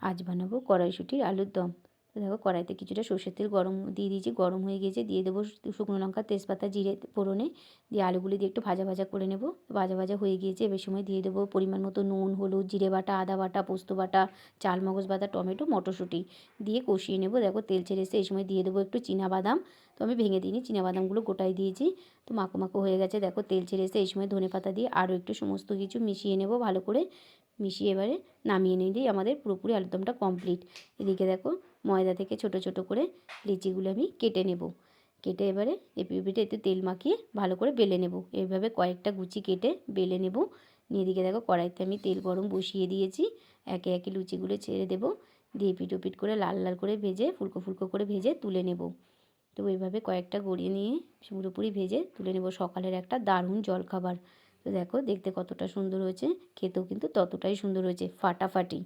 আজ বানাবো কড়াইশুঁটির আলুর দম। তো দেখো কড়াইতে কিছুটা সর্ষের তেল গরম দিয়ে দিয়েছি, গরম হয়ে গিয়েছে। দিয়ে দেবো শুকনো লঙ্কা, তেজপাতা, জিরে ফোড়নে। দিয়ে আলুগুলি দিয়ে একটু ভাজা ভাজা করে নেব। ভাজা ভাজা হয়ে গিয়েছে, এবার সময় দিয়ে দেবো পরিমাণ মতো নুন, হলুদ, জিরে বাটা, আদা বাটা, পোস্ত বাটা, চালমগজ বাটা, টমেটো, মটরশুঁটি দিয়ে কষিয়ে নেব। দেখো তেল ছেড়ে এসে এই সময় দিয়ে দেবো একটু বাদাম। তো আমি ভেঙে দিইনি, বাদামগুলো গোটাই দিয়েছি। তো মাখো মাখো হয়ে গেছে, দেখো তেল ছেড়ে এসে এই সময় ধনেপাতা দিয়ে আরও একটু সমস্ত কিছু মিশিয়ে নেব ভালো করে। মিশিয়ে এবারে নামিয়ে নিলেই আমাদের পুরোপুরি আলুরদমটা কমপ্লিট। এদিকে দেখো ময়দা থেকে ছোট ছোট করে লিচিগুলো আমি কেটে নেব। কেটে এবারে এপিপিঠে একটু তেল মাখিয়ে ভালো করে বেলে নেব। এইভাবে কয়েকটা গুচি কেটে বেলে নেব। নিয়ে এদিকে দেখো কড়াইতে আমি তেল গরম বসিয়ে দিয়েছি। একে একে লুচিগুলো ছেড়ে দেব। দিয়ে পিট ওপিট করে লাল লাল করে ভেজে ফুলকো ফুলকো করে ভেজে তুলে নেব। তো এইভাবে কয়েকটা গড়িয়ে নিয়ে পুরোপুরি ভেজে তুলে নেব। সকালের একটা দারুণ জলখাবার। তো দেখো দেখতে কতটা সুন্দর হয়েছে, খেতেও কিন্তু ততটাই সুন্দর হয়েছে, ফাটাফাটি।